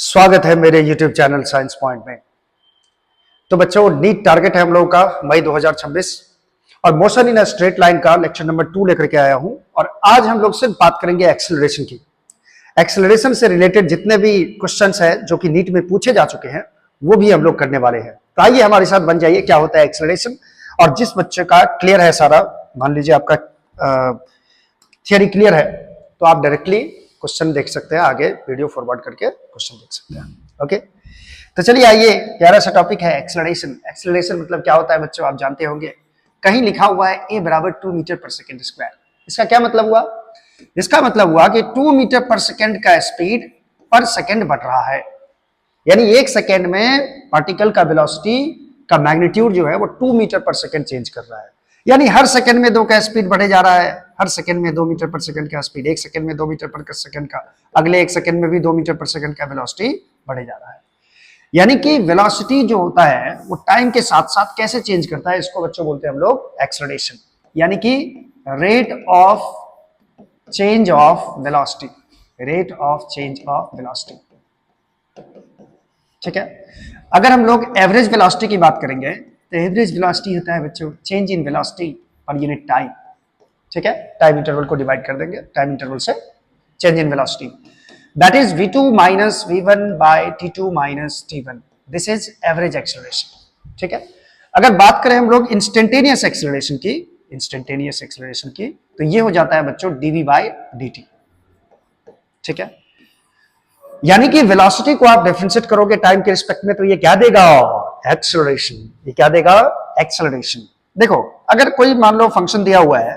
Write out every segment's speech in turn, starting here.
स्वागत है मेरे YouTube चैनल साइंस पॉइंट में। तो बच्चों, नीट टारगेट है हम लोगों का मई 2026 और motion in a straight line का लेक्चर नंबर 2 लेकर के आया हूं। और आज हम लोग सिर्फ बात करेंगे एक्सेलरेशन की। एक्सेलरेशन से रिलेटेड जितने भी क्वेश्चंस हैं जो कि नीट में पूछे जा चुके हैं वो भी हम लोग करने वाले हैं। तो आइए हमारे साथ बन जाइए क्या होता है एक्सेलरेशन। और जिस बच्चे का क्लियर है सारा, मान लीजिए आपका थियरी क्लियर है, तो आप डायरेक्टली क्वेश्चन देख सकते हैं, आगे वीडियो फॉरवर्ड करके क्वेश्चन देख सकते हैं। ओके, तो चलिए आइए, प्यारा सा टॉपिक है एक्सेलरेशन। एक्सेलरेशन मतलब क्या होता है बच्चों, आप जानते होंगे। कहीं लिखा हुआ है a बराबर 2 मीटर पर सेकेंड स्क्वायर। इसका क्या मतलब हुआ? इसका मतलब हुआ कि 2 मीटर पर सेकेंड का स्पीड पर सेकेंड बढ़ रहा है, यानी एक सेकेंड में पार्टिकल का वेलोसिटी का मैग्नीट्यूड जो है वो 2 मीटर पर सेकेंड चेंज कर रहा है। यानी हर सेकंड में 2 का स्पीड बढ़े जा रहा है। हर सेकंड में 2 मीटर पर सेकंड का स्पीड, एक सेकंड में 2 मीटर पर सेकंड का, अगले एक सेकंड में भी 2 मीटर पर सेकंड का वेलोसिटी बढ़े जा रहा है। यानी कि वेलोसिटी जो होता है वो टाइम के साथ साथ कैसे चेंज करता है, इसको बच्चों बोलते हैं हम लोग एक्सेलरेशन, यानी कि rate of change of velocity, rate of change of velocity. ठीक है, अगर हम लोग एवरेज वेलोसिटी की बात करेंगे तो एवरेज वेलोसिटी होता है बच्चों change in velocity per unit time. ठीक है, टाइम इंटरवल को डिवाइड कर देंगे टाइम इंटरवल से, change in velocity, that is v2 minus v1 by t2 minus t1। This is average acceleration. ठीक है, अगर बात करें हम लोग इंस्टेंटेनियस एक्सेलरेशन की, इंस्टेंटेनियस एक्सेलरेशन की, तो ये हो जाता है बच्चों dv बाय dt। ठीक है, यानी कि वेलोसिटी को आप डिफरेंशिएट करोगे टाइम के रिस्पेक्ट में तो ये क्या देगा? एक्सेलरेशन। ये क्या देगा? एक्सेलरेशन। देखो, अगर कोई मान लो फंक्शन दिया हुआ है,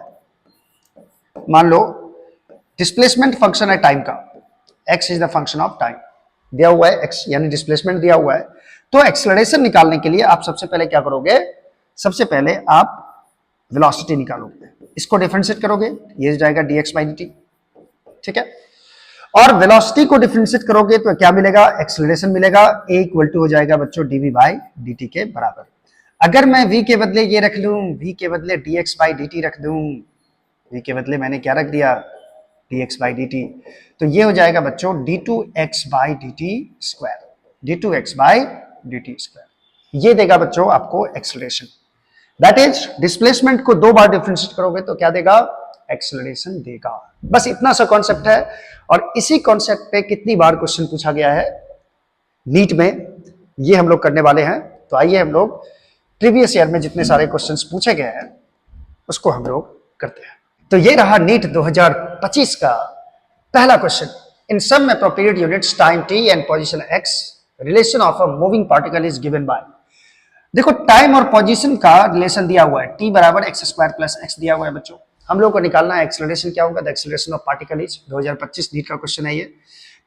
मान लो डिस्प्लेसमेंट फंक्शन है टाइम का, x is the function of time, दिया हुआ है x यानी डिस्प्लेसमेंट दिया हुआ है, तो एक्सेलरेशन निकालने के लिए आप सबसे पहले क्या करोगे? सबसे पहले आप वेलोसिटी निकालोगे, इसको डिफरेंशिएट करोगे, ये हो जाएगा dx बाई dt। ठीक है, और वेलोसिटी को डिफरेंशिएट करोगे तो क्या मिलेगा? एक्सेलरेशन मिलेगा। a इक्वल टू हो जाएगा बच्चों dv बाई dt के बराबर। अगर मैं v के बदले ये रख लूं, v के बदले dx बाई dt रख दूं, v के बदले मैंने क्या रख दिया? dx बाई dt, तो ये हो जाएगा बच्चों d2x by dt square, d2x by dt square. ये देगा बच्चों आपको एक्सेलरेशन। दैट इज डिस्प्लेसमेंट को 2 बार डिफरेंशिएट करोगे तो क्या देगा? एक्सेलरेशन देगा। बस इतना सा कॉन्सेप्ट है, और इसी कॉन्सेप्ट पे कितनी बार क्वेश्चन पूछा गया है नीट में, ये हम लोग करने वाले हैं। तो आइए हम लोग प्रीवियस ईयर में जितने सारे क्वेश्चंस पूछे गए हैं उसको हम लोग करते हैं। तो ये रहा नीट 2025 का पहला question. In some appropriate units time t and position x, relation of a moving particle is given by. देखो, टाइम और पोजीशन का रिलेशन दिया हुआ है, t बराबर एक्स स्क्वायर प्लस एक्स दिया हुआ है बच्चों। हम लोग को निकालना है एक्सेलरेशन क्या होगा, the acceleration of particle is. 2025 NEET का क्वेश्चन है ये।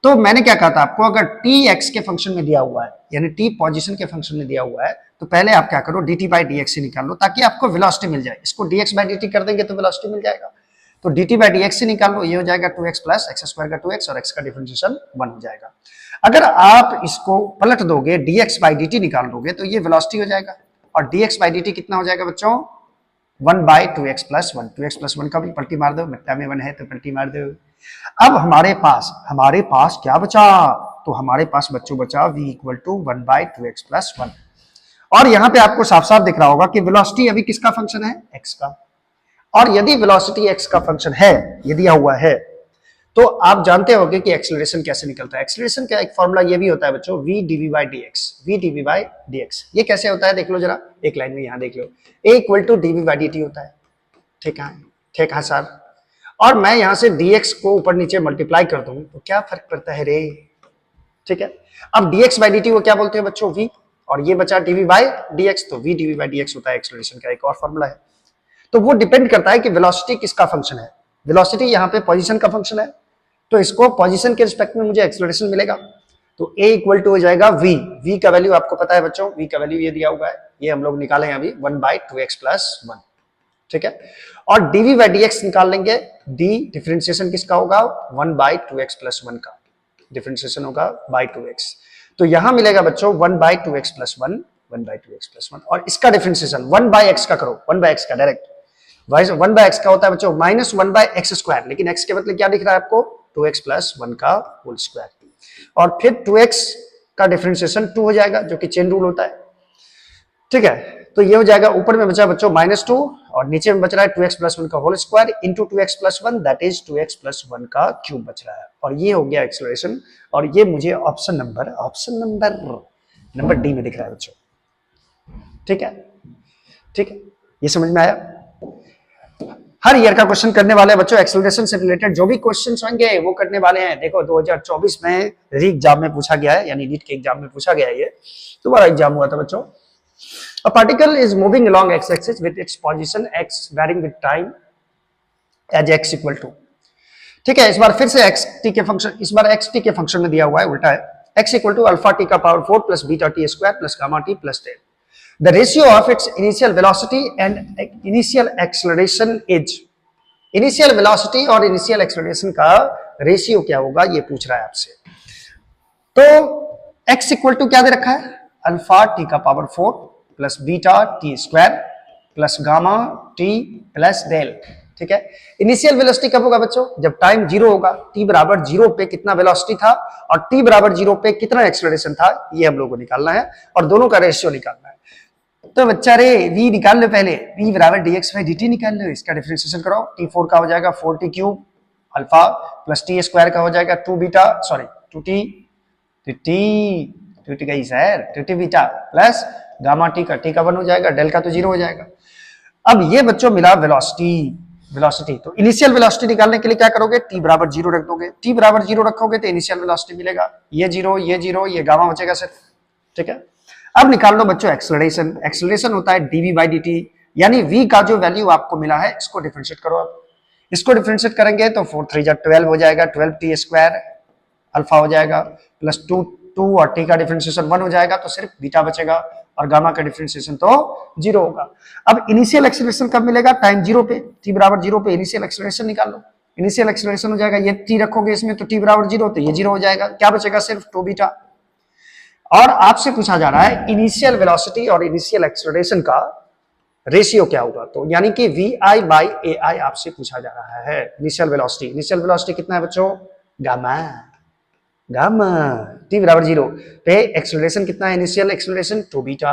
तो मैंने क्या कहा था आपको, अगर t x के फंक्शन में दिया हुआ है, यानी t पोजीशन के फंक्शन में दिया हुआ है, तो पहले आप क्या करो, dt बाई dx से निकाल लो ताकि आपको वेलोसिटी मिल जाए। इसको dx बाई dt कर देंगे तो वेलोसिटी मिल जाएगा। तो dt बाई dx से निकाल लो, ये हो जाएगा 2x प्लस एक्स स्क्वायर का 2x और x का डिफरेंशिएशन 1 हो जाएगा। अगर आप इसको पलट दोगे, dx बाई dt निकाल दोगे तो ये वेलोसिटी हो जाएगा, और dx बाई dt कितना हो जाएगा बच्चों? 1 by 2x plus 1। 2x plus 1 का भी पलटी मार दो, बट्टा में 1 है तो पलटी मार दो। अब हमारे पास क्या बचा? तो हमारे पास बच्चों बचा v equal to 1 by 2x plus 1। और यहां पे आपको साफ साफ दिख रहा होगा कि वेलोसिटी अभी किसका फंक्शन है? x का। और यदि वेलोसिटी x का फंक्शन है, ये दिया हुआ है, तो आप जानते होंगे कि एक्सेलरेशन कैसे निकलता है। एक्सेलरेशन का एक फॉर्मूला ये भी होता है बच्चों, v dv by dx, v dv by dx। ये कैसे होता है देख लो जरा, एक लाइन में यहां देख लो, a equal to dv by dt होता है। ठीक है, ठीक है सर। और मैं यहां से dx को ऊपर नीचे मल्टीप्लाई कर दूं तो क्या फर्क पड़ता है रे? ठीक है, अब dx by dt को क्या बोलते हैं बच्चों? v, और ये बचा dv by dx, तो v dv by dx होता है एक्सेलरेशन का एक और फॉर्मूला है। तो वो डिपेंड करता है कि वेलोसिटी किसका फंक्शन है। वेलोसिटी यहाँ पे पोजीशन का फंक्शन है, तो इसको पोजीशन के रिस्पेक्ट में मुझे एक्सेलरेशन मिलेगा। तो a इक्वल टू हो जाएगा v, v का वैल्यू आपको पता है बच्चों, v का वैल्यू ये दिया हुआ है, ये हम लोग निकाले हैं अभी 1 बाई 2x प्लस 1। ठीक है, और dv बाई dx निकाल लेंगे, d डिफरेंशिएशन किसका होगा? 1 बाई 2x प्लस 1 का डिफरेंशिएशन होगा बाई 2x। तो यहां मिलेगा बच्चों 1 by 2x plus 1, 1 by 2x plus 1, और इसका डिफरेंशिएशन 1 बाई x का करो, 1 बाई x का डायरेक्ट। 1 बाई x का होता है बच्चों माइनस 1 बाई एक्स स्क्वायर, लेकिन x के बदले क्या दिख रहा है आपको? 2x प्लस 1 का होल स्क्वायर। और फिर 2x का डिफरेंशिएशन 2 हो जाएगा, जो कि चेन रूल होता है। ठीक है, तो ये हो जाएगा। ऊपर में बचा बच्चों -2 और नीचे में बच रहा है 2x+1 का whole square into 2x+1, that is 2x+1 का क्यूब बच रहा है। और ये हो गया एक्सेलरेशन, और ये मुझे ऑप्शन नंबर डी में दिख रहा है बच्चों। ठीक है, ठीक है, ये समझ में आया। हर ईयर का क्वेश्चन करने वाले हैं बच्चों, एक्सेलरेशन से रिलेटेड जो भी क्वेश्चंस होंगे वो करने वाले हैं। देखो 2024 में री एग्जाम में पूछा गया है, यानी नीट के एग्जाम में पूछा गया है। ये दोबारा एग्जाम हुआ था बच्चों। A particle is moving along x-axis with its position x varying with time as x equal to। ठीक है, इस बार फिर से x t के फंक्शन, इस बार x t के फंक्शन में दिया हुआ है, उल्टा है। x equal to alpha t का power 4 plus beta t square plus gamma t plus 10। The ratio of its initial velocity and initial acceleration is. Initial velocity और इनिशियल एक्सेलरेशन का रेशियो क्या होगा, ये पूछ रहा है आपसे। तो x इक्वल टू क्या दे रखा है, अल्फा टी का power 4 plus beta t square plus gamma t plus del. ठीक है, इनिशियल वेलोसिटी कब होगा बच्चों, जब टाइम 0 होगा। t बराबर 0 पे कितना वेलोसिटी था और t बराबर 0 पे कितना एक्सेलरेशन था, ये हम लोग को निकालना है और दोनों का रेशियो निकालना है। तो बच्चा रे v निकाल लो पहले, v बराबर dx बाई dt निकाल लो, इसका डिफरेंशिएशन करो। t4 का हो जाएगा 4t cube alpha plus t square का हो जाएगा 2 बीटा, सॉरी 2t गई sir, 2t beta plus gamma T का 1 हो जाएगा, डेल का तो 0 हो जाएगा। अब ये बच्चों मिला वेलोसिटी। तो इनिशियल वेलोसिटी निकालने के लिए क्या करोगे, t बराबर 0 रख दोगे। t बराबर 0 रखोगे तो इनिशियल वेलोसिटी मिलेगा, ये 0 ये गामा बचेगा सिर्फ। ठीक है, अब निकाल लो बच्चों एक्सेलरेशन। एक्सेलरेशन होता है dv बाई dt, यानी v का जो वैल्यू आपको मिला है इसको डिफरेंशिएट करो। आप इसको डिफरेंशिएट करेंगे तो 4 3 12 हो जाएगा, 12t स्क्वायर अल्फा हो जाएगा प्लस 2 और t का डिफरेंशिएशन 1 हो जाएगा, तो सिर्फ बीटा बचेगा और गामा का डिफरेंशिएशन तो 0 होगा। अब इनिशियल एक्सेलरेशन कब मिलेगा, टाइम 0 पे, t बराबर 0 पे इनिशियल एक्सेलरेशन निकाल लो। इनिशियल एक्सेलरेशन हो जाएगा, ये t रखोगे इसमें तो t बराबर 0, तो ये 0 हो जाएगा, क्या बचेगा सिर्फ 2 बीटा। और आपसे पूछा जा रहा है इनिशियल वेलोसिटी और इनिशियल एक्सेलरेशन का रेशियो क्या होगा, तो यानी कि vi बाई ai आपसे पूछा जा रहा है। इनिशियल वेलोसिटी कितना है बच्चों, गामा t बराबर 0 पे एक्सेलरेशन कितना है, initial acceleration 2 beta,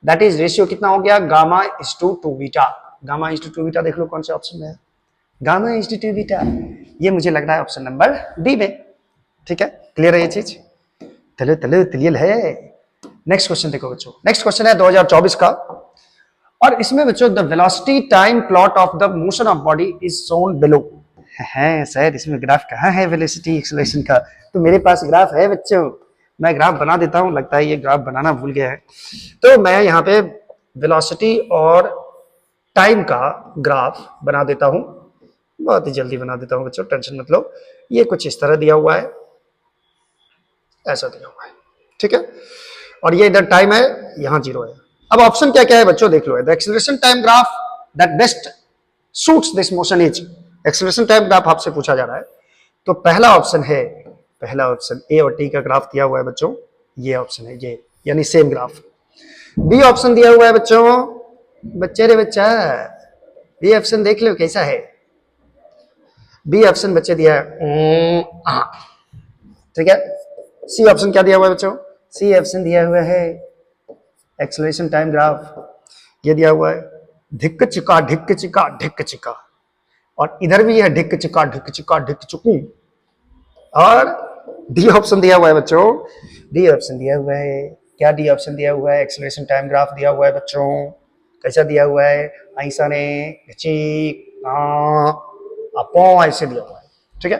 that is ratio कितना हो गया, gamma is to 2 beta. Gamma is to 2 beta देख लो कौन से ऑप्शन में है, गामा इज टू 2 बीटा, ये मुझे लग रहा है ऑप्शन नंबर डी में। ठीक है, क्लियर है ये चीज, चलो क्लियर है। नेक्स्ट क्वेश्चन देखो बच्चों, नेक्स्ट क्वेश्चन है 2024 का, और इसमें बच्चों the velocity time plot of the motion of body is shown below. है सर, इसमें ग्राफ कहाँ है वेलोसिटी एक्सेलरेशन का, तो मेरे पास ग्राफ है बच्चों, मैं ग्राफ बना देता हूं, लगता है ये ग्राफ बनाना भूल गया है। तो मैं यहाँ पे वेलोसिटी और टाइम का ग्राफ बना देता हूं, बहुत ही जल्दी बना देता हूं बच्चों, टेंशन मत लो। ये कुछ इस तरह दिया हुआ है, ऐसा दिया हुआ है। ठीक है, और ये इधर टाइम है, यहाँ 0 है। अब ऑप्शन क्या क्या है बच्चों देख लो, the acceleration time graph that best suits this motion is. Acceleration time graph आपसे पूछा जा रहा है, तो पहला ऑप्शन ए और टी का ग्राफ दिया हुआ है बच्चों, ये ऑप्शन है ये, यानी सेम ग्राफ। बी ऑप्शन दिया हुआ है बच्चों, बच्चा बी ऑप्शन देख लो कैसा है, बी ऑप्शन बच्चे दिया है। ठीक है, सी ऑप्शन क्या दिया हुआ है बच्चों, सी ऑप्शन दिया हुआ है एक्सेलरेशन टाइम ग्राफ, ये दिया हुआ है ढिक चिका, और इधर भी है ढिक चिकू। और डी ऑप्शन दिया हुआ है बच्चों, डी ऑप्शन दिया हुआ है, क्या डी ऑप्शन दिया हुआ है, एक्सेलरेशन टाइम ग्राफ दिया हुआ है बच्चों, कैसा दिया हुआ है, ऐसा ने अपो ऐसे दिया हुआ है। ठीक है,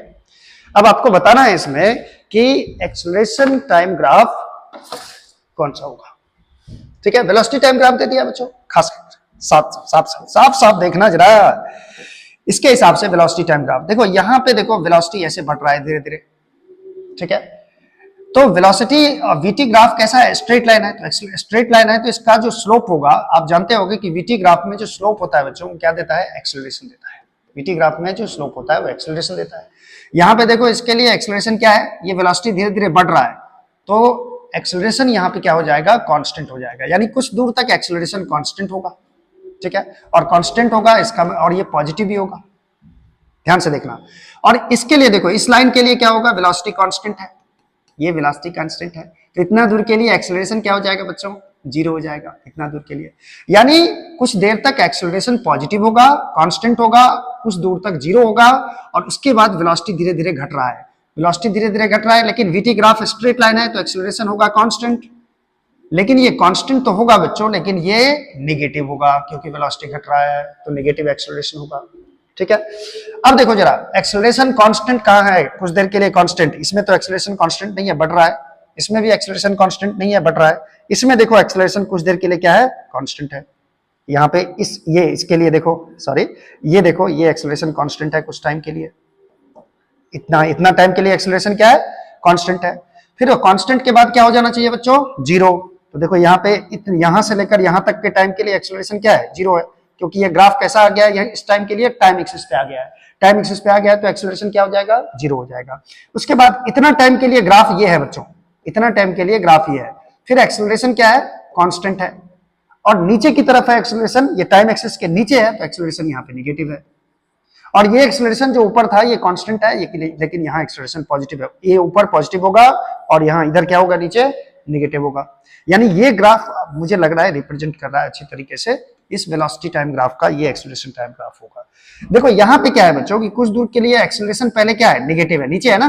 अब आपको बताना है इसमें कि एक्सेलरेशन टाइम ग्राफ कौन सा होगा। ठीक है, वेलोसिटी टाइम ग्राफ दे दिया बच्चों, खास साफ देखना जरा, इसके हिसाब से वेलोसिटी टाइम ग्राफ देखो, यहां पे देखो वेलोसिटी ऐसे बढ़ रहा है धीरे धीरे। ठीक है, तो वेलोसिटी वीटी ग्राफ कैसा है, स्ट्रेट लाइन है, तो स्ट्रेट लाइन है तो इसका जो स्लोप होगा, आप जानते होंगे कि वीटी ग्राफ में जो स्लोप होता है बच्चों क्या देता है, एक्सेलरेशन देता है। वीटी ग्राफ में जो स्लोप होता है वो एक्सेलरेशन देता है। यहाँ पे देखो इसके लिए एक्सेलरेशन क्या है, ये वेलोसिटी धीरे धीरे बढ़ रहा है, तो एक्सेलरेशन यहाँ पे क्या हो जाएगा, कांस्टेंट हो जाएगा, यानी कुछ दूर तक एक्सेलरेशन कांस्टेंट होगा। ठीक है, और कांस्टेंट होगा इसका, और ये पॉजिटिव भी होगा, ध्यान से देखना। और इसके लिए देखो, इस लाइन के लिए क्या होगा, वेलोसिटी कांस्टेंट है, ये वेलोसिटी कांस्टेंट है। तो इतना दूर के लिए एक्सेलरेशन क्या हो जाएगा बच्चों, 0 हो जाएगा इतना दूर के लिए। यानी कुछ देर तक एक्सेलरेशन पॉजिटिव होगा, कांस्टेंट होगा, कुछ दूर तक 0 होगा, और उसके बाद वेलोसिटी धीरे धीरे घट रहा है, वेलोसिटी धीरे धीरे घट रहा है, लेकिन वीटी ग्राफ स्ट्रेट लाइन है तो एक्सेलरेशन होगा कांस्टेंट। लेकिन ये कांस्टेंट तो होगा बच्चों, लेकिन ये नेगेटिव होगा क्योंकि वेलोसिटी घट रहा है, तो नेगेटिव एक्सेलरेशन होगा। ठीक है, अब देखो जरा एक्सेलरेशन कांस्टेंट कहां है, कुछ देर के लिए कांस्टेंट, इसमें तो एक्सेलरेशन कांस्टेंट नहीं है, बढ़ रहा है, इसमें भी एक्सेलरेशन कांस्टेंट नहीं है, बढ़ रहा है, इसमें देखो एक्सेलरेशन कुछ देर के लिए क्या है, कांस्टेंट है। यहाँ पे ये इसके लिए देखो, सॉरी ये देखो, ये एक्सेलरेशन कांस्टेंट है कुछ टाइम के लिए, इतना टाइम के लिए एक्सेलरेशन क्या है, कांस्टेंट है। फिर वो कांस्टेंट के बाद क्या हो जाना चाहिए बच्चों, 0। तो देखो यहाँ पे यहां से लेकर यहां तक के टाइम के लिए एक्सेलरेशन क्या है, 0 है, क्योंकि ये ग्राफ कैसा आ गया है, इस टाइम के लिए टाइम एक्सिस पे आ गया है, टाइम एक्सिस पे आ गया है तो एक्सेलरेशन क्या हो जाएगा, 0 हो जाएगा। उसके बाद इतना टाइम के लिए ग्राफ ये है बच्चों, इतना टाइम के लिए ग्राफ ये है, फिर एक्सेलरेशन क्या है, कांस्टेंट है, और नीचे की तरफ है एक्सेलरेशन, ये टाइम एक्सिस के नीचे है तो एक्सेलरेशन यहाँ पे नेगेटिव है, और ये एक्सेलरेशन जो ऊपर था ये कांस्टेंट है, ये लेकिन यहाँ एक्सेलरेशन पॉजिटिव है, ये ऊपर पॉजिटिव होगा और यहाँ इधर क्या होगा, नीचे नेगेटिव होगा। यानी ये ग्राफ मुझे लग रहा है रिप्रेजेंट कर रहा है अच्छी तरीके से इस वेलोसिटी टाइम ग्राफ का, ये एक्सेलरेशन टाइम ग्राफ होगा। देखो यहाँ पे क्या है बच्चों कि कुछ दूर के लिए एक्सेलरेशन पहले क्या है, नेगेटिव है, नीचे है ना,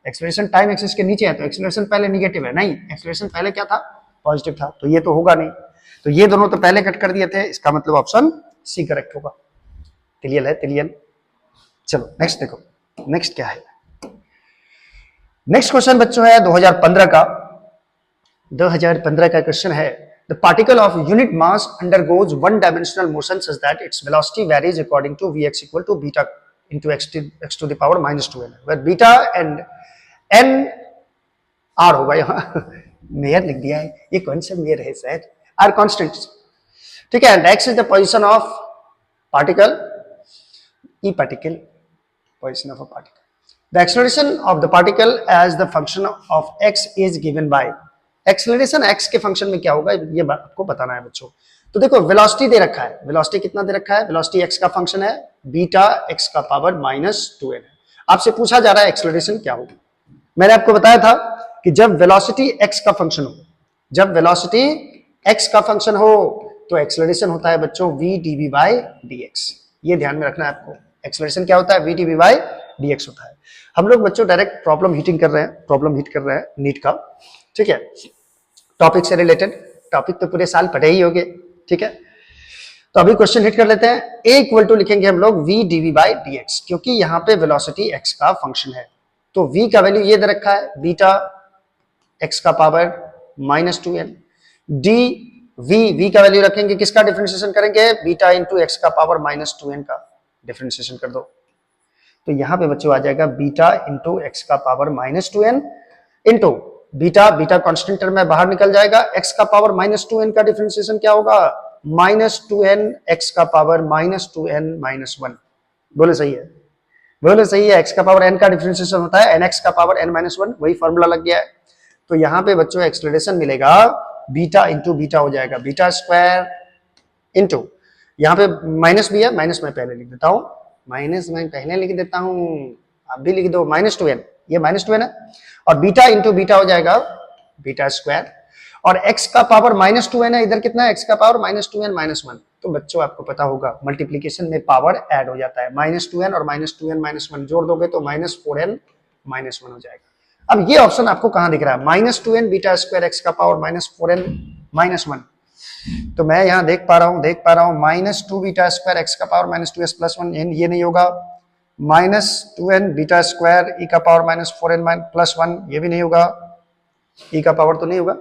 एक्सेलरेशन टाइम एक्सिस के नीचे है तो एक्सेलरेशन पहले नेगेटिव है, नहीं एक्सेलरेशन पहले क्या था, पॉजिटिव था, तो ये तो होगा नहीं, तो ये दोनों तो पहले कट कर दिए थे, इसका मतलब ऑप्शन सी करेक्ट होगा। क्लियर है, क्लियर। चलो नेक्स्ट देखो, नेक्स्ट क्या है, नेक्स्ट क्वेश्चन बच्चों है 2015 का, 2015 का क्वेश्चन है, the particle of unit mass undergoes one dimensional motion such that its velocity varies according to vx equal to beta into x to the power minus 2n, where beta and n r होगा, यहाँ mayor लिख दिया है, ये कौन सा mayor है sir, are constants. ठीक है, and x is the position of particle, e particle, position of a particle, the acceleration of the particle as the function of x is given by, acceleration x के function में क्या होगा ये बात आपको बताना है बच्चों। तो देखो वेलोसिटी दे रखा है, वेलोसिटी कितना दे रखा है, वेलोसिटी x का फंक्शन है, बीटा x का पावर -2n है, आपसे पूछा जा रहा है एक्सेलरेशन क्या होगी। मैंने आपको बताया था कि जब वेलोसिटी x का फंक्शन हो, जब वेलोसिटी x का फंक्शन हो तो एक्सेलरेशन होता है बच्चों v dv by dx, ये ध्यान में रखना है आपको, एक्सेलरेशन क्या होता है, v dv by dx होता है। हम लोग बच्चों डायरेक्ट प्रॉब्लम हीटिंग कर रहे हैं, प्रॉब्लम हीट कर रहे हैं नीट का, ठीक है, टॉपिक से रिलेटेड, टॉपिक तो पूरे साल पढ़े ही होंगे, ठीक है। तो अभी क्वेश्चन हिट कर लेते हैं, a इक्वल टू लिखेंगे हम लोग v dv by dx, क्योंकि यहाँ पे वेलोसिटी x का फंक्शन है, तो v का वैल्यू ये दे रखा है, बीटा x का पावर -2n, d v का वैल्यू रखेंगे, किसका डिफरेंशिएशन करेंगे, बीटा इंटू x का पावर -2n का डिफरेंशिएशन कर दो, तो यहाँ पे बच्चों आ जाएगा बीटा इंटू x का power -2n into beta, beta constant term में बाहर निकल जाएगा, x का पावर -2n का डिफरेंशिएशन क्या होगा, -2n x का पावर -2n -1, बोले सही है, बोले सही है, x का पावर n का डिफरेंशिएशन होता है nx का पावर n-1, वही फॉर्मूला लग गया है। तो यहाँ पे बच्चों एक्सेलरेशन मिलेगा बीटा इंटू बीटा हो जाएगा, बीटा स्क्वायर इंटू, यहाँ पे माइनस भी है, माइनस मैं पहले लिख देता हूँ, माइनस मैं पहले लिख देता हूँ, आप भी लिख दो, -2n, ये -2n है, और बीटा इंटू बीटा हो जाएगा बीटा स्क्वायर, और x का पावर -2n है, इधर कितना है, x का पावर -2n -1, तो बच्चों आपको पता होगा मल्टीप्लीकेशन में पावर ऐड हो जाता है, -2n और -2n -1 जोड़ दोगे तो -4n -1 हो जाएगा। अब ये ऑप्शन आपको कहां दिख रहा है, -2n बीटा स्क्वायर x का पावर -4n -1, तो मैं यहाँ देख पा रहा हूँ -2 बीटा स्क्वायर x का पावर -2s + 1, ये नहीं होगा, -2n बीटा स्क्वायर e का पावर -4n + 1, ये भी नहीं होगा, e का पावर तो नहीं होगा,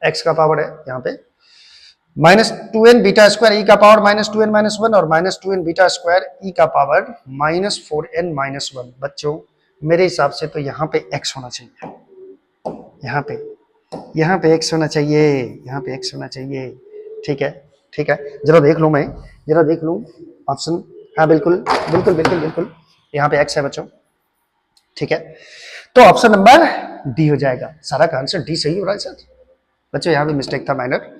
x का पावर है यहाँ पे, -2n बीटा स्क्वायर e का पावर -2n -1 और -2n बीटा स्क्वायर e का पावर -4n -1। बच्चों मेरे हिसाब से तो यहाँ पे x होना चाहिए, यहाँ पे x होना चाहिए, यहाँ पे x होना चाहिए, ठीक है, ठीक है, जरा देख लूँ, मैं जरा देख लूँ ऑप्शन, हाँ बिल्कुल बिल्कुल बिल्कुल बिल्कुल, यहाँ पे x है बच्चों, ठीक है, तो ऑप्शन नंबर डी हो जाएगा, सारा का आंसर डी सही हो रहा है सर। बच्चों यहाँ पे मिस्टेक था माइनर,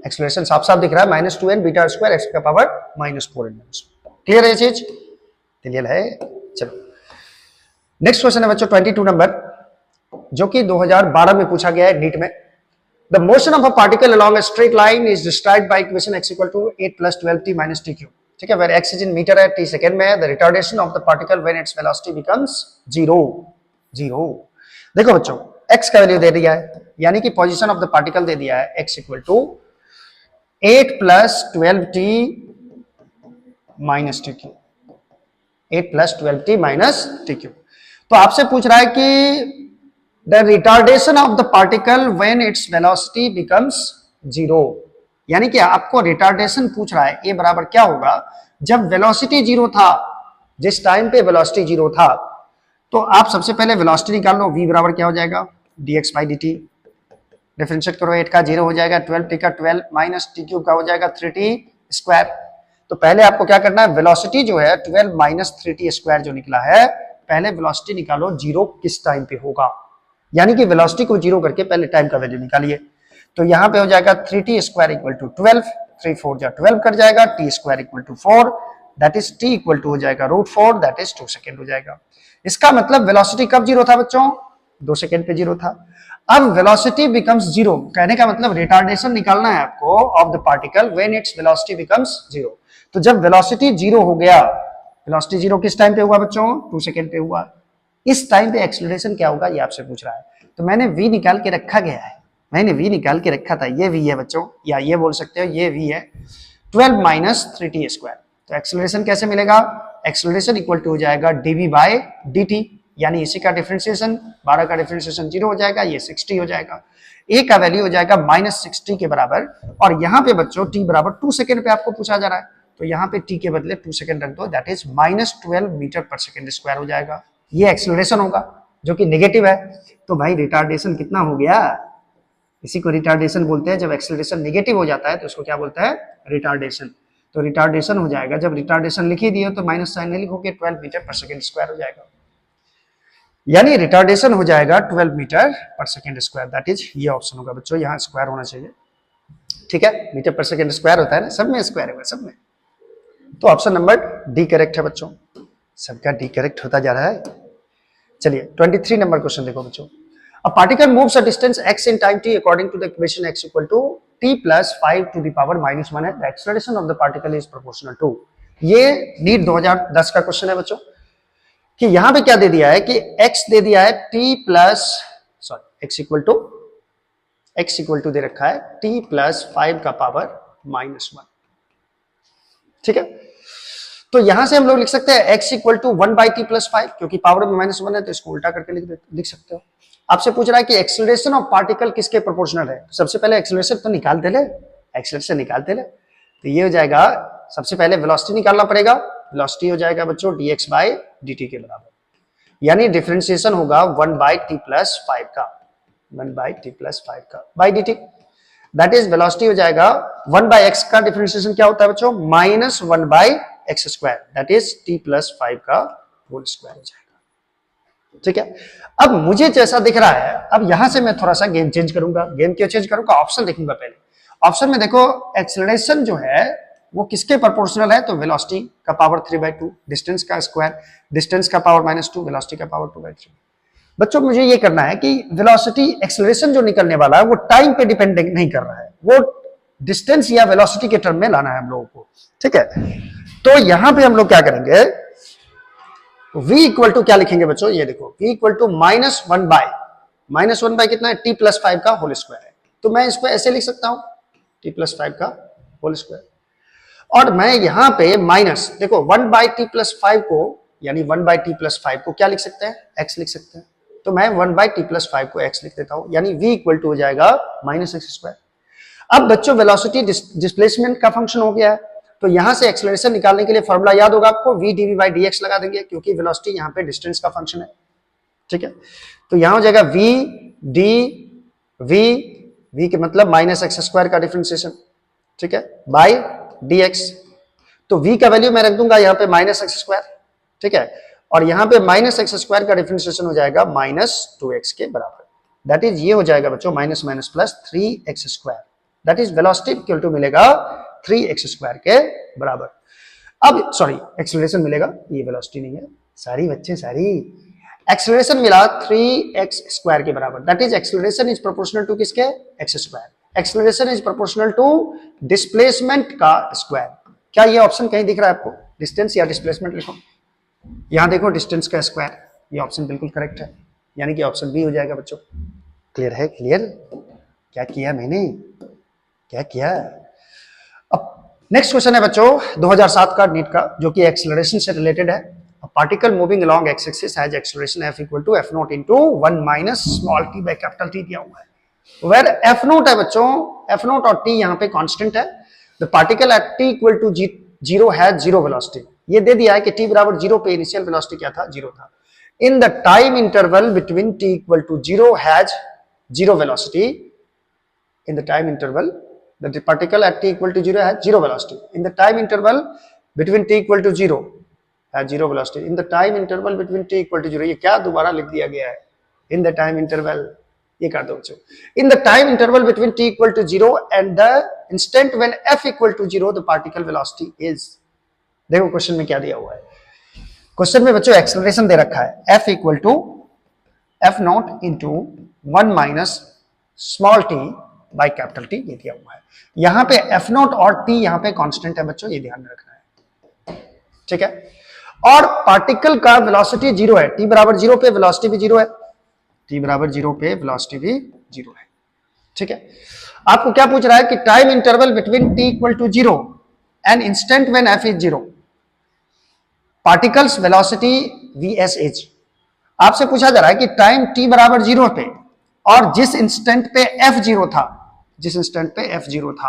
एक्सप्लेनेशन साफ साफ दिख रहा है, -2n बीटा स्क्वायर x का पावर -4n। क्लियर है ये चीज, क्लियर है। चलो नेक्स्ट क्वेश्चन है बच्चों 22 नंबर, जो कि 2012 में पूछा गया है नीट में। The motion of a particle along a straight line is described by equation x equal to 8 plus 12t minus t cube. ठीक है, where x is in metre है, t सेकंड में है। The retardation of the particle when its velocity becomes zero. देखो बच्चों, x का value दे दिया है, यानी कि पोजीशन ऑफ द पार्टिकल दे दिया है x equal to 8 plus 12t minus t cube, 8 plus 12t minus t cube. तो आपसे पूछ रहा है कि the retardation of the particle when its velocity becomes zero, यानी कि आपको रिटार्डेशन पूछ रहा है ए बराबर क्या होगा जब वेलोसिटी जीरो था, जिस टाइम पे वेलोसिटी जीरो था। तो आप सबसे पहले वेलोसिटी निकाल लो, v बराबर क्या हो जाएगा dx बाई dt, डिफरेंशिएट करो, 8 का 0 हो जाएगा, 12t का 12 माइनस टी क्यूब का हो जाएगा 3t स्क्वायर। तो पहले आपको क्या करना है, वेलोसिटी जो है 12 माइनस 3t स्क्वायर जो निकला है, पहले वेलोसिटी निकालो जीरो किस टाइम पे होगा, यानी कि वेलोसिटी को जीरो करके पहले टाइम का वैल्यू निकालिए। तो यहां पे हो जाएगा 3t स्क्वायर इक्वल टू 12, 3 4 जा 12 कट जाएगा, t square equal to 4, that is t equal to हो जाएगा √4, दैट इज 2 सेकंड हो जाएगा। इसका मतलब वेलोसिटी कब जीरो था बच्चों, 2 सेकंड पे जीरो था। अब वेलोसिटी बिकम्स जीरो, कहने का मतलब रिटार्डेशन निकालना है आपको of the particle when its velocity becomes zero. तो जब वेलोसिटी जीरो हो गया, वेलोसिटी जीरो किस टाइम पे हुआ बच्चों, 2 सेकंड पे हुआ, इस टाइम पे एक्सीलरेशन क्या होगा ये आपसे पूछ रहा है। तो मैंने v निकाल के रखा गया है, मैंने v निकाल के रखा था, ये v है बच्चों, या ये बोल सकते हो ये v है 12 माइनस 3t स्क्वायर। तो एक्सीलरेशन कैसे मिलेगा, एक्सीलरेशन इक्वल टू हो जाएगा dv बाय dt, यानी इसी का डिफरेंशिएशन 12 का डिफरेंशिएशन 0 हो जाएगा, ये 60 हो जाएगा, a का वैल्यू हो जाएगा माइनस 60 के बराबर। और यहाँ पे बच्चों t बराबर 2 सेकंड पे आपको पूछा जा रहा है, तो यहाँ पे t के बदले 2 सेकंड रख दो, दैट इज माइनस 12 मीटर पर सेकंड स्क्वायर हो जाएगा। ये एक्सीलरेशन होगा जो कि नेगेटिव है। तो भाई रिटार्डेशन कितना हो गया, इसी को रिटार्डेशन बोलते हैं, जब एक्सीलरेशन नेगेटिव हो जाता है तो उसको क्या बोलते हैं, रिटार्डेशन। तो रिटार्डेशन हो जाएगा, जब रिटार्डेशन लिख ही दिए तो माइनस साइन नहीं लिखोगे, 12 मीटर पर सेकंड स्क्वायर हो जाएगा, यानी रिटार्डेशन हो जाएगा 12 मीटर पर सेकंड स्क्वायर, दैट इज ये ऑप्शन होगा बच्चों, यहाँ स्क्वायर होना चाहिए। ठीक है, मीटर पर सेकंड स्क्वायर होता है ना, सब में स्क्वायर है, सब में। तो ऑप्शन नंबर डी करेक्ट है बच्चों, सबका डी करेक्ट होता जा रहा है। चलिए 23 नंबर क्वेश्चन देखो बच्चों, a particle moves a distance x in time t according to the equation x equal to t plus 5 to the power -1 है, the acceleration of the particle is proportional to. ये NEET 2010 का question है बच्चों, कि यहां पे क्या दे दिया है कि x दे दिया है t plus x equal to दे रखा है t प्लस 5 का पावर -1। ठीक है, तो यहां से हम लोग लिख सकते हैं x equal to 1 by t plus 5, क्योंकि पावर में -1 है तो इसको उल्टा करके लिख सकते हो। आपसे पूछ रहा है कि एक्सीलरेशन ऑफ पार्टिकल किसके प्रोपोर्शनल है, सबसे पहले एक्सीलरेशन तो निकालते ले, एक्सीलरेशन निकालते ले, तो ये हो जाएगा, सबसे पहले वेलोसिटी निकालना पड़ेगा, वेलोसिटी हो जाएगा बच्चों dx बाई dt के बराबर, यानी डिफरेंशिएशन होगा 1 बाई टी प्लस 5 का, 1 बाई टी प्लस 5 का by dt, that is velocity हो जाएगा 1 बाई x का डिफरेंशिएशन क्या होता है बच्चों, -1 by x square, that is t plus 5 का होल स्क्वायर हो जाएगा। ठीक है, अब मुझे जैसा दिख रहा है, अब यहां से मैं थोड़ा सा गेम चेंज करूंगा। गेम क्यों चेंज करूंगा, ऑप्शन देखूंगा पहले। ऑप्शन में देखो एक्सेलरेशन जो है वो किसके प्रोपोर्शनल है, तो वेलोसिटी का पावर 3/2, डिस्टेंस का स्क्वायर, डिस्टेंस का पावर -2, वेलोसिटी का पावर 2/3। बच्चों मुझे ये करना है कि वेलोसिटी एक्सेलरेशन जो निकलने वाला है वो टाइम पे डिपेंड नहीं कर रहा है, वो डिस्टेंस या वेलोसिटी के टर्म में लाना है हम लोगों को। ठीक है, तो यहां पे हम लोग क्या करेंगे, v इक्वल टू क्या लिखेंगे बच्चों, ये देखो v इक्वल टू -1 बाय कितना है, t प्लस 5 का होल स्क्वायर है, तो मैं इसको ऐसे लिख सकता हूं t प्लस 5 का होल स्क्वायर। और मैं यहां पे माइनस देखो 1 बाई टी प्लस 5 को, यानी 1 बाई टी प्लस 5 को क्या लिख सकते हैं, x लिख सकते हैं, तो मैं 1 बाई टी प्लस 5 को x लिख देता हूं, यानी v इक्वल टू हो जाएगा -x²। अब बच्चों वेलोसिटी डिस्प्लेसमेंट का फंक्शन हो गया है, तो यहां से एक्सेलरेशन निकालने के लिए फॉर्मूला याद होगा आपको, v dv बाई dx लगा देंगे, क्योंकि वेलोसिटी यहां पे डिस्टेंस का फंक्शन है। ठीक है, तो यहां हो जाएगा v d v के मतलब -x² का डिफरेंशिएशन, ठीक है, बाई dx, तो v का वैल्यू मैं रख दूंगा यहां पे -x², ठीक है, और यहां पे -x² का डिफरेंशिएशन हो जाएगा -2x के बराबर, दैट इज ये हो जाएगा बच्चों minus plus 3x², that is velocity equal to मिलेगा 3x² के बराबर। अब सॉरी एक्सेलरेशन मिलेगा, ये वेलोसिटी नहीं है, सारी बच्चे सारी, एक्सेलरेशन मिला 3x² के बराबर, that is acceleration is proportional to किसके, x²। Acceleration is proportional to displacement का स्क्वायर। क्या ये ऑप्शन कहीं दिख रहा है आपको, डिस्टेंस या डिस्प्लेसमेंट लिखो, यहां देखो डिस्टेंस का स्क्वायर, ये ऑप्शन बिल्कुल करेक्ट है, यानी कि ऑप्शन बी हो जाएगा बच्चों। क्लियर है, क्लियर, क्या किया मैंने, क्या किया। अब नेक्स्ट क्वेश्चन है बच्चों 2007 का नीट का, जो कि एक्सेलरेशन से रिलेटेड है। Particle moving along x axis has acceleration f equal to f nought into 1 minus small t by capital T दिया हुआ है। वेयर f नॉट है बच्चों, f नॉट और t यहां पे कांस्टेंट है। The particle at t equal to 0 has zero velocity, ये दे दिया है कि t बराबर 0 पे इनिशियल वेलोसिटी क्या था, 0 था। In the time interval between t equal to 0 has zero velocity, in the time interval that the particle at t equal to 0 has zero velocity, in the time interval between t equal to 0 has zero velocity, in the time interval between t equal to 0, ये क्या दोबारा लिख दिया गया है, in the time interval, ये कर दो बच्चों, in the time interval between t equal to 0 and the instant when f equal to 0 the particle velocity is। देखो क्वेश्चन में क्या दिया हुआ है, क्वेश्चन में बच्चों एक्सेलरेशन दे रखा है f equal to f nought into 1 minus small t by capital T, ये दिया हुआ है। यहां पे f नॉट और t यहां पे कांस्टेंट है बच्चों, ये ध्यान में रखना है, ठीक है। और पार्टिकल का वेलोसिटी 0 है, t बराबर 0 पे वेलोसिटी भी 0 है, t बराबर 0 पे वेलोसिटी भी 0 है, ठीक है। आपको क्या पूछ रहा है कि time interval between t equal to 0 and instant when f is 0, particle's velocity vs is. आपसे पूछा जा रहा है कि टाइम t बराबर 0 पे और जिस इंस्टेंट पे f0 था, जिस इंस्टेंट पे f0 था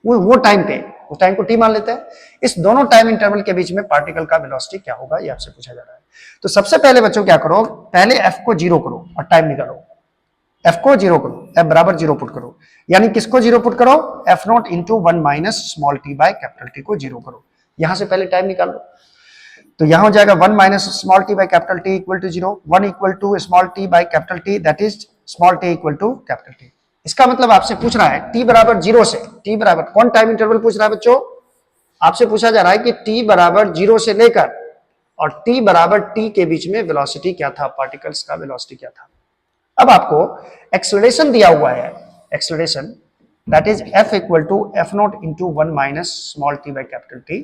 वो टाइम पे, उस टाइम को t मान लेते हैं, इस दोनों टाइम इंटरवल के बीच में पार्टिकल का वेलोसिटी क्या होगा, ये आपसे पूछा जा रहा है। तो सबसे पहले बच्चों क्या करो, पहले f को 0 करो और टाइम निकालो, f को 0 करो, f बराबर 0 पुट करो, यानी किसको 0 पुट करो, f nought into 1 minus small t by capital T को 0 करो, यहां से पहले टाइम निकाल लो। तो यहां हो जाएगा 1 minus small t by capital T equal to 0, 1 equal to small t by capital T, that is small t equal to capital T। इसका मतलब आपसे पूछ रहा है t बराबर 0 से, t बराबर कौन टाइम इंटरवल पूछ रहा है बच्चों, आपसे पूछा जा रहा है कि t बराबर 0 से लेकर और t बराबर t के बीच में वेलोसिटी क्या था, पार्टिकल्स का वेलोसिटी क्या था। अब आपको एक्सेलरेशन दिया हुआ है, acceleration that is f equal to f nought into 1 minus small t by capital T।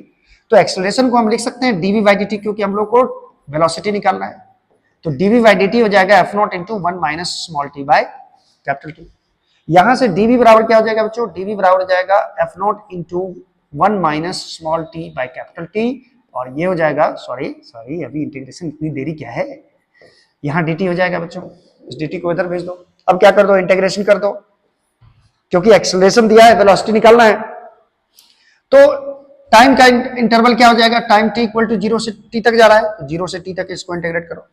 तो एक्सेलरेशन को हम लिख सकते हैं dv बाई dt, क्योंकि हम लोग को वेलोसिटी निकालना है। तो dv बाई dt हो जाएगा f nought into 1 minus small t by capital T। यहां से dv बराबर क्या हो जाएगा बच्चों, dv बराबर हो जाएगा f nought into 1 minus small t by capital T, और ये हो जाएगा, सॉरी अभी इंटीग्रेशन इतनी देरी क्या है, यहां dt हो जाएगा बच्चों, इस dt को इधर भेज दो। अब क्या कर दो, इंटीग्रेशन कर दो, क्योंकि एक्सेलरेशन दिया है, वेलोसिटी निकालना है। तो टाइम का इंटरवल क्या हो जाएगा, टाइम t इक्वल टू 0 से t तक जा रहा है, तो 0 से t तक इसको इंटीग्रेट करो।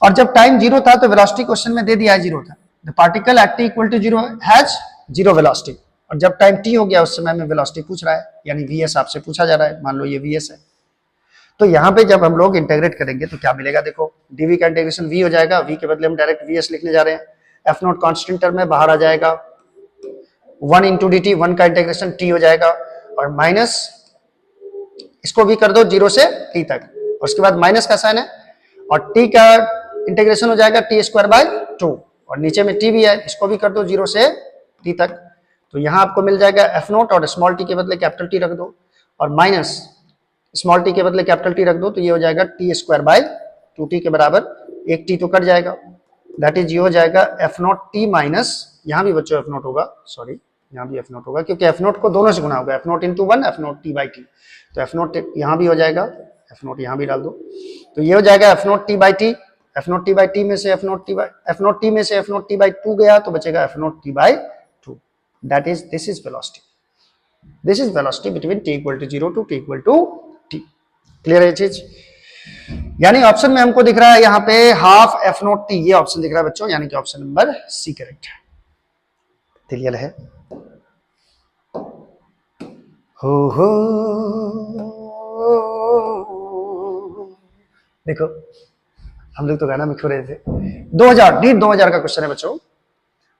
और जब टाइम 0 था तो वेलोसिटी क्वेश्चन में दे दिया है 0 था, the particle at t equal to 0 has 0 velocity, और जब टाइम t हो गया उस समय में वेलोसिटी पूछ रहा है, यानी vs आपसे पूछा जा रहा है, मान लो ये vs है। तो यहाँ पे जब हम लोग इंटीग्रेट करेंगे तो क्या मिलेगा, देखो dv का इंटीग्रेशन v हो जाएगा, v के बदले हम डायरेक्ट vs लिखने जा रहे हैं, f नॉट कांस्टेंट टर्म में बाहर आ जाएगा, 1 इंटू dt, 1 का इंटीग्रेशन t हो जाएगा, और माइनस इसको भी कर दो 0 से t तक, और उसके बाद माइनस का साइन है, और t का इंटीग्रेशन हो जाएगा t स्क्वायर बाय 2, और नीचे में t भी है, इसको भी कर दो 0 से t तक। तो यहां आपको मिल जाएगा f नॉट, और स्मॉल t के बदले कैपिटल T रख दो, और माइनस स्मॉल t के बदले कैपिटल T रख दो, तो ये हो जाएगा t स्क्वायर बाय 2t के बराबर, एक t तो कट जाएगा, दैट इज ये हो जाएगा f नॉट t माइनस, यहां भी बच्चों f नॉट होगा, सॉरी यहाँ भी f नॉट होगा, क्योंकि f नॉट को दोनों से गुना होगा, f nought into 1 f nought t by T, तो f नॉट यहाँ भी हो जाएगा, f नॉट यहाँ भी डाल दो, तो ये हो जाएगा f nought t by T, f nought t by T में से f नॉट t में से f नॉट t बाई 2 गया, तो बचेगा f nought t by 2, that is this is velocity between t equal to 0 to t equal to t। Clear है चीज, यानी ऑप्शन में हमको दिख रहा है यहाँ पे हाफ f नॉट t, ये ऑप्शन दिख रहा है बच्चों, यानी कि ऑप्शन नंबर सी करेक्ट है। क्लियर है, हो देखो हम लोग तो गाना में खो रहे थे। 2000 का क्वेश्चन है बच्चों,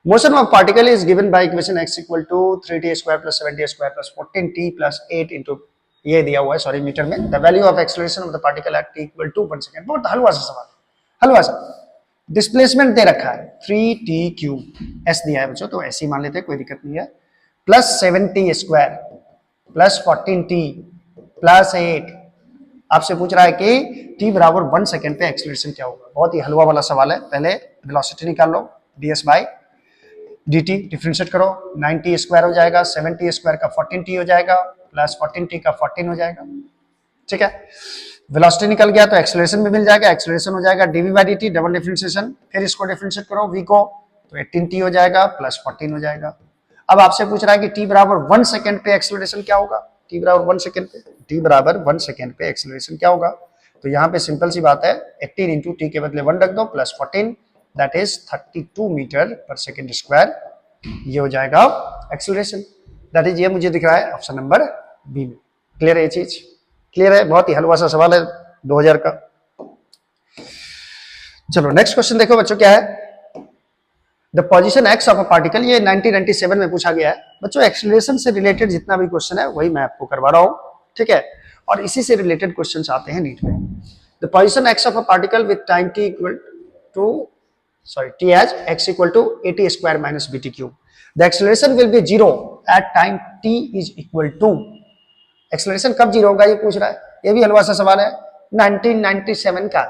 motion of particle is given by equation x equal to 3t square plus 7t square plus 14t plus 8 into, ये दिया हुआ है सॉरी मीटर में, the value of acceleration of the particle at t equal to 1 second. बहुत हलवा सा सवाल, हलवा सा। डिस्प्लेसमेंट दे रखा है 3t³ s दिया है बच्चों, तो s ही मान लेते हैं, कोई दिक्कत नहीं है। Plus 7t² plus 14t plus 8। आपसे पूछ रहा है कि t बराबर 1 सेकेंड पे एक्सीलरेशन क्या होगा। बहुत ही हलवा वाला सवाल है। पहले वेलोसिटी निकाल लो, ds बाई dt डिफरेंशिएट करो, 9t² हो जाएगा, 7t² का 14t हो जाएगा, प्लस 14t का 14 हो जाएगा। ठीक है, वेलोसिटी निकल गया तो एक्सेलरेशन भी मिल जाएगा। एक्सेलरेशन हो जाएगा dv by dt, double differentiation, फिर इसको डिफरेंशिएट करो v को, तो 18t हो जाएगा प्लस 14 हो जाएगा। अब आपसे पूछ रहा है कि t बराबर 1 सेकेंड पे एक्सेलरेशन क्या होगा। t बराबर 1 सेकेंड पे, t बराबर 1 सेकेंड पे एक्सेलरेशन क्या होगा, तो यहाँ पे सिंपल सी बात है, 18 इंटू t के बदले 1 रख दो, प्लस 14, दैट इज 32 मीटर पर सेकेंड स्क्वायर। ये हो जाएगा एक्सेलरेशन। दैट इज, ये मुझे दिख रहा है ऑप्शन नंबर बी में। क्लियर है ये चीज? क्लियर है? बहुत ही हलवा सा सवाल है 2000 का। चलो नेक्स्ट क्वेश्चन देखो बच्चों, क्या है। The position x of a particle, ये 1997 में पूछा गया है बच्चों। एक्सेलरेशन से रिलेटेड जितना भी क्वेश्चन है वही मैं आपको करवा रहा हूं, ठीक है, और इसी से रिलेटेड क्वेश्चंस आते हैं नीट में। The position x of a particle with time t equal to t as x equal to at² minus bt³। The acceleration will be 0 at time t is equal to। Acceleration कब 0 होगा ये पूछ रहा है। ये भी हलवा सा सवाल है, 1997 का।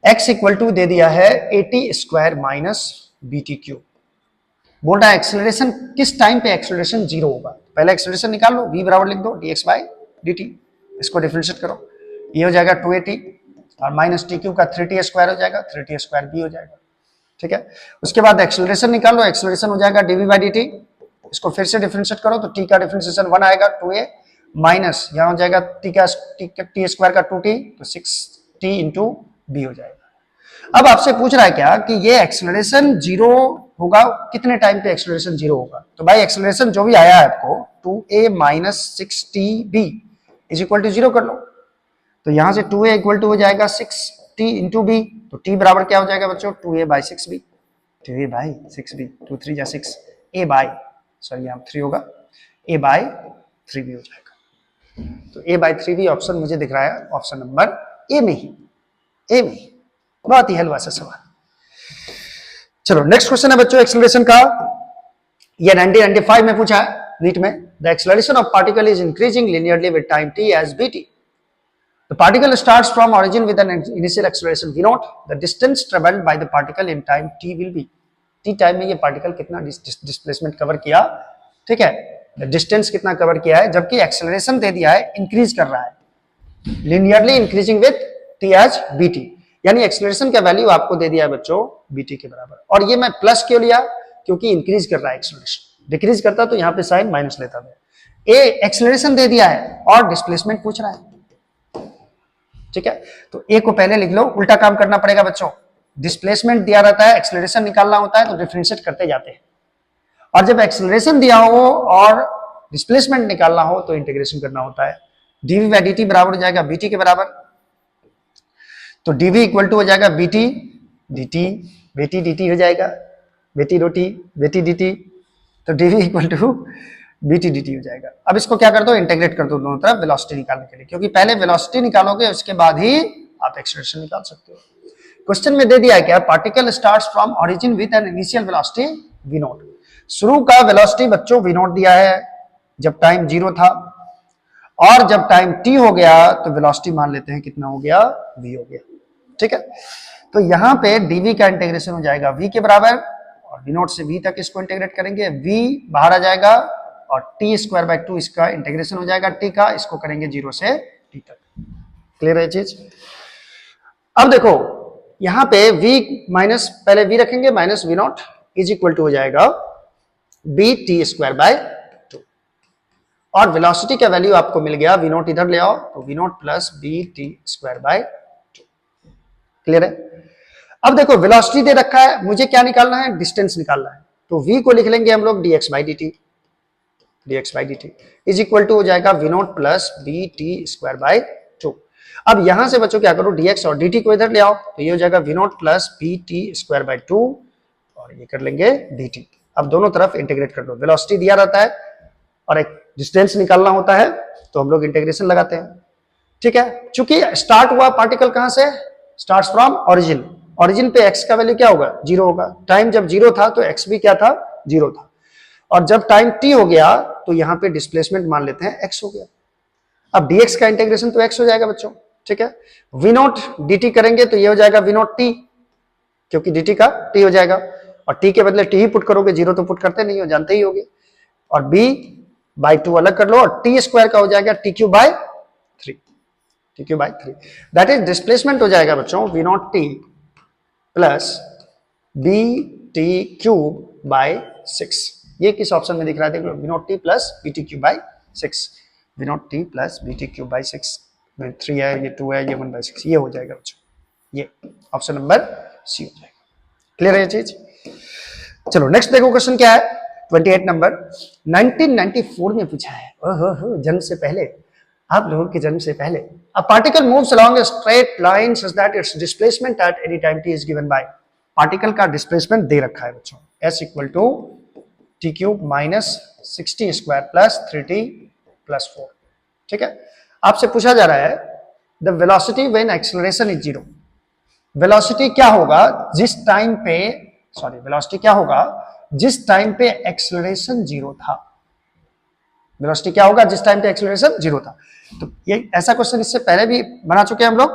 x इक्वल टू दे दिया है at² माइनस bt³। बोल रहा है एक्सेलरेशन किस टाइम पे एक्सेलरेशन 0 होगा। पहले एक्सेलरेशन निकाल लो, v बराबर लिख दो dx बाई dt, इसको डिफरेंशिएट करो, ये हो जाएगा 2at और माइनस t³ का 3t² हो जाएगा, 3t² b हो जाएगा। ठीक है, उसके बाद एक्सेलरेशन निकाल लो, एक्सेलरेशन हो जाएगा dv बाई dt, इसको फिर से डिफरेंशिएट करो तो t का डिफरेंशिएशन 1 आएगा, 2a माइनस यहाँ हो जाएगा t स्क्वायर का 2t, तो 6t इंटू b हो जाएगा। अब आपसे पूछ रहा है क्या कि ये एक्सेलरेशन 0 होगा कितने टाइम पे एक्सेलरेशन 0 होगा। तो भाई एक्सेलरेशन जो भी आया है आपको 2a minus 6tb is equal to 0 कर लो, तो यहां से 2a इक्वल टू हो जाएगा 6t इंटू b, तो t बराबर क्या हो जाएगा बच्चों 2a by 6b, 2a by 6b, 2 3 जा 6, a बाई सॉरी यहाँ 3 होगा, a बाई 3b हो जाएगा। तो a बाई 3b ऑप्शन मुझे दिख रहा है ऑप्शन नंबर ए में ही, ए में। बहुत ही हलवा सा सवाल। चलो नेक्स्ट क्वेश्चन है बच्चों एक्सेलरेशन का, ये 1995 में पूछा है नीट में। The acceleration of particle is increasing linearly with time t as bt। The particle starts from origin with an initial acceleration v naught. The distance traveled by the particle in time t will be। t time में ये particle कितना displacement cover किया, ठीक है, distance कितना cover किया है, जबकि एक्सेलरेशन दे दिया है इंक्रीज कर रहा है linearly increasing with t as bt, यानी एक्सेलरेशन का वैल्यू आपको दे दिया है बच्चों bt के बराबर। और ये मैं प्लस क्यों लिया, क्योंकि इंक्रीज कर रहा है एक्सेलरेशन, डिक्रीज करता तो यहाँ पे साइन माइनस लेता था। ए एक्सेलरेशन दे दिया है और डिस्प्लेसमेंट पूछ रहा है, ठीक है, तो ए को पहले लिख लो, उल्टा काम करना पड़ेगा बच्चों। डिस्प्लेसमेंट दिया रहता है, एक्सेलरेशन निकालना होता है तो डिफरेंशिएट करते जाते हैं, और जब एक्सेलरेशन दिया हो और डिस्प्लेसमेंट निकालना हो तो इंटीग्रेशन करना होता है। dv बाई dt बराबर हो जाएगा bt के बराबर, तो dv इक्वल टू हो जाएगा bt dt, बेटी dt हो जाएगा, बेटी रोटी बेटी dt, तो dv equal to bt dt हो जाएगा। अब इसको क्या कर दो, इंटीग्रेट कर दो दोनों तरफ वेलोसिटी निकालने के लिए, क्योंकि पहले वेलोसिटी निकालोगे उसके बाद ही आप एक्सेलरेशन निकाल सकते हो। क्वेश्चन में दे दिया है क्या, particle starts from origin with an initial velocity v not. शुरू का वेलोसिटी बच्चों v नॉट दिया है जब टाइम 0 था, और जब टाइम t हो गया तो वेलोसिटी मान लेते हैं कितना हो गया, v हो गया, ठीक है। तो यहाँ पे dv का इंटीग्रेशन हो जाएगा v के बराबर, और v नॉट से v तक इसको इंटीग्रेट करेंगे, v बाहर आ जाएगा और t² बाई 2 इसका इंटीग्रेशन हो जाएगा t का, इसको करेंगे 0 से t तक। क्लियर है चीज? अब देखो यहां पे v माइनस, पहले v रखेंगे minus v nought is equal to हो जाएगा bt² बाई 2, और वेलोसिटी का वैल्यू आपको मिल गया, v नॉट इधर ले आओ तो v not plus bt² by 2। Clear है? अब देखो वेलोसिटी दे रखा है, मुझे क्या निकालना है, डिस्टेंस निकालना है, तो v को लिख लेंगे हम लोग dx by dt, dx by dt is equal to हो जाएगा v not plus bt² by 2। अब यहां से बच्चों क्या करो, dx और dt को इधर ले आओ तो ये हो जाएगा v not plus bt² by 2, और ये कर लेंगे dt। अब दोनों तरफ इंटीग्रेट कर दो, वेलोसिटी दिया रहता है और एक डिस्टेंस निकालना होता है तो हम लोग इंटीग्रेशन लगाते हैं, ठीक है। चूंकि स्टार्ट हुआ पार्टिकल कहां से, स्टार्ट्स फ्रॉम ओरिजिन, ओरिजिन पे x का वैल्यू क्या होगा, 0 होगा। टाइम जब 0 था तो x भी क्या था, 0 था। और जब टाइम t हो गया तो यहां पे डिस्प्लेसमेंट मान लेते हैं x हो गया। अब dx का इंटीग्रेशन तो x हो जाएगा बच्चों, ठीक है। v नॉट dt करेंगे तो ये हो जाएगा v नॉट t, क्योंकि dt का t हो जाएगा, और t के बदले t ही पुट करोगे, 0 तो पुट करते नहीं हो, जानते ही होगे। और b बाई 2 अलग कर लो, और t स्क्वायर का हो जाएगा t cube by 3, t cube by 3, that is displacement हो जाएगा बच्चों v naught t plus b t cube by 6। ये किस ऑप्शन में दिख रहा है, देख लो, v naught t plus b t cube by 6, v naught t plus b t cube by 6, 3 है, ये 2 है, ये 1/6, ये हो जाएगा बच्चों, ये ऑप्शन नंबर सी हो जाएगा। क्लियर है ये चीज? चलो नेक्स्ट देखो क्वेश्चन क्या है, 28 नंबर, 1994 में पूछा है, ओहो जन्म से पहले, आप लोगों के जन्म से पहले। A particle moves along a straight line such that its displacement at any time t is given by, पार्टिकल का डिस्प्लेसमेंट दे रखा है बच्चों, s equal to t cube minus 60 square plus 3t plus 4, ठीक है। आपसे पूछा जा रहा है the velocity when acceleration is 0, velocity क्या होगा जिस टाइम पे, सॉरी वेलोसिटी क्या होगा जिस टाइम पे एक्सेलरेशन 0 था, वेलोसिटी क्या होगा जिस टाइम पे एक्सेलरेशन 0 था। तो ये ऐसा क्वेश्चन इससे पहले भी बना चुके हैं हम लोग,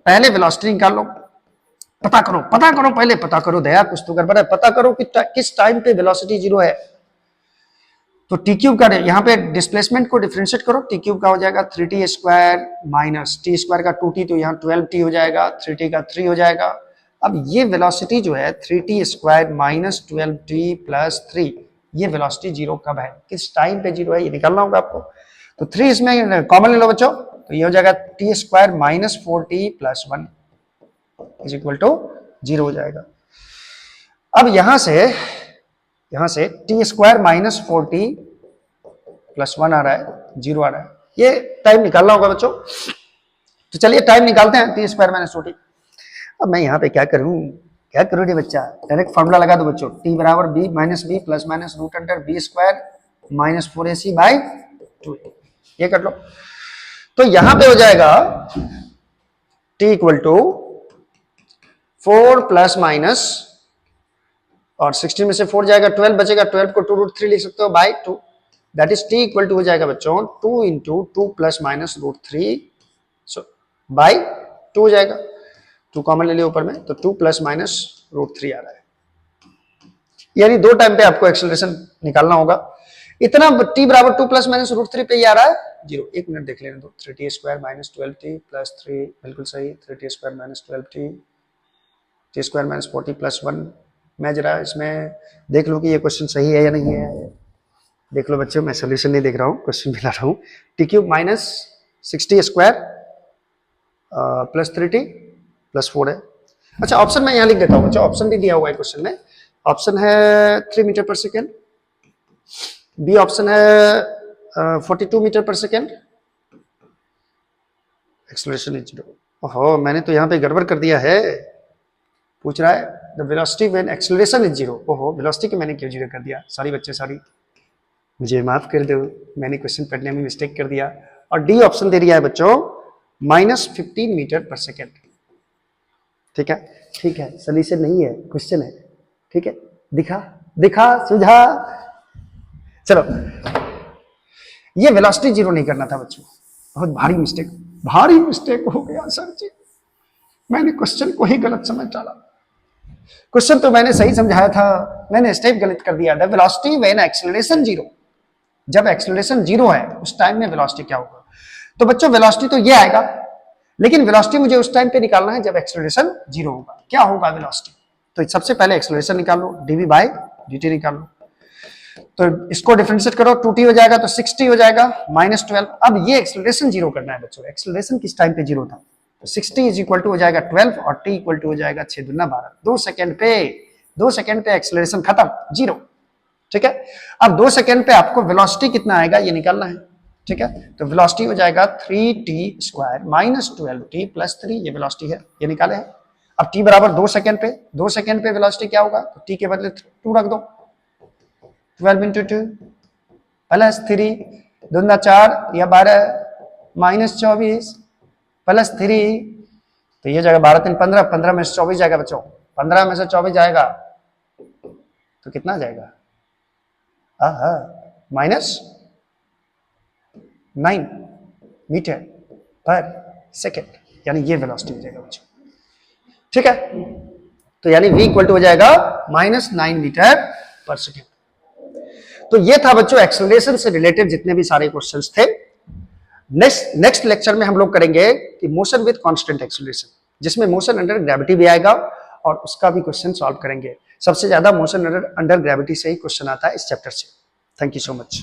पहले वेलोसिटी निकाल लो, पता करो पहले पता करो, दया कुछ तो गड़बड़ है, पता करो कि किस टाइम पे वेलोसिटी 0 है। तो टी क्यूब का यहाँ पे डिस्प्लेसमेंट को डिफरेंशिएट करो, टी क्यूब का हो जाएगा 3t square minus T square का 2t, तो यहाँ 12t हो जाएगा, 3t का 3 हो जाएगा। अब ये वेलोसिटी जो है 3t square minus 12t plus 3, ये वेलोसिटी 0 कब है, किस टाइम पे 0 है, ये निकालना होगा आपको। तो 3 इसमें कॉमन ले लो बच्चों, तो ये हो जाएगा t square minus 4t plus 1 is equal to 0 हो जाएगा। अब यहां से t square minus 4t plus 1 आ रहा है, 0 आ रहा है, ये टाइम निकालना होगा बच्चों। तो चलिए टाइम निकालते हैं, टी स्क्वायर माइनस 4t। अब मैं यहाँ पे क्या करूं रे बच्चा, डायरेक्ट फॉर्मूला लगा दो बच्चों, t बराबर b minus b plus minus root under b square minus 4ac by 2, ये कर लो। तो यहां पे हो जाएगा t equal to 4 plus minus, और 16 में से 4 जाएगा 12 बचेगा, 12 को 2√3 लिख सकते हो by 2, that is t equal to हो जाएगा बच्चों 2 इंटू 2 प्लस माइनस √3 बाई 2 हो जाएगा, 2 कॉमन ले लिया ऊपर में, तो 2 प्लस माइनस √3 आ रहा है, यानी 2 टाइम पे आपको एक्सेलरेशन निकालना होगा। इतना t बराबर 2 प्लस माइनस √3 पे ये आ रहा है 0, एक मिनट देख लेने दो, 3t square minus 12t plus 3, बिल्कुल सही, 3t square minus 12t, t square minus 40 plus 1। मैं जरा इसमें देख लूँ कि ये क्वेश्चन सही है या नहीं है, देख लो बच्चों, मैं सोल्यूशन नहीं देख रहा हूँ, क्वेश्चन मिला रहा हूँ। T cube minus 60 square plus 3t plus 4 है। अच्छा ऑप्शन मैं यहाँ लिख देता हूँ बच्चों, ऑप्शन भी दिया हुआ है क्वेश्चन में, ऑप्शन है 3 मीटर पर सेकेंड, बी ऑप्शन है 42 मीटर पर सेकेंड, एक्सेलरेशन इज 0। ओहो मैंने तो यहाँ पे गड़बड़ कर दिया है, पूछ रहा है the velocity when acceleration is 0, ओहो वेलोसिटी की मैंने क्यों 0 कर दिया, सॉरी बच्चे सॉरी, मुझे माफ कर दो, मैंने क्वेश्चन पढ़ने में मिस्टेक कर दिया। और डी ऑप्शन दे दिया है बच्चों माइनस 15 मीटर पर सेकेंड, ठीक है, सोल्यूशन नहीं है, क्वेश्चन है, ठीक है, दिखा सुझा। चलो ये वेलोसिटी 0 नहीं करना था बच्चों, बहुत भारी मिस्टेक हो गया सर जी, मैंने क्वेश्चन को ही गलत समझ डाला, क्वेश्चन तो मैंने सही समझाया था, मैंने स्टेप गलत कर दिया। द वेलोसिटी व्हेन एक्सेलरेशन 0, जब एक्सेलरेशन 0 है उस टाइम में वेलोसिटी क्या होगा। तो बच्चों वेलोसिटी तो ये आएगा, लेकिन वेलोसिटी मुझे उस टाइम पे निकालना है जब एक्सेलरेशन 0 होगा। क्या होगा वेलोसिटी, तो सबसे पहले एक्सेलरेशन निकाल लो, dv बाई dt निकाल लो, तो इसको डिफरेंशिएट करो, 2t हो जाएगा तो 6t हो जाएगा माइनस 12। अब ये एक्सेलरेशन 0 करना है बच्चों, एक्सेलरेशन किस टाइम पे 0 था, तो 60 इज इक्वल टू हो जाएगा 12 और t इक्वल टू हो जाएगा 6 दूना 12, 2 सेकंड पे एक्सेलरेशन खत्म 0, ठीक है। अब 2 सेकंड पे आपको वेलोसिटी कितना आएगा ये निकालना है, ठीक है। तो वेलोसिटी हो जाएगा 3t square minus 12t plus 3, ये वेलोसिटी है, ये निकाले है। अब t बराबर 2 सेकंड पे वेलोसिटी क्या होगा, तो t के बदले 2 रख दो, 12 इंटू 2 प्लस 3 दूना 4 या 12 माइनस 24 प्लस 3, तो ये जाएगा 12 3 15, 15 में से 24 जाएगा बच्चों, 15 में से 24 जाएगा तो कितना जाएगा, -9 मीटर पर सेकेंड, यानी ये वेलोसिटी हो जाएगा बच्चों। ठीक है, तो यानी v इक्वल टू हो जाएगा -9 मीटर पर सेकेंड। तो ये था बच्चों एक्सेलरेशन से रिलेटेड जितने भी सारे क्वेश्चंस थे। नेक्स्ट लेक्चर में हम लोग करेंगे कि मोशन विद कांस्टेंट एक्सेलरेशन, जिसमें मोशन अंडर ग्रेविटी भी आएगा और उसका भी क्वेश्चन सॉल्व करेंगे। सबसे ज्यादा मोशन अंडर ग्रेविटी से ही क्वेश्चन आता है इस चैप्टर से। Thank you so much.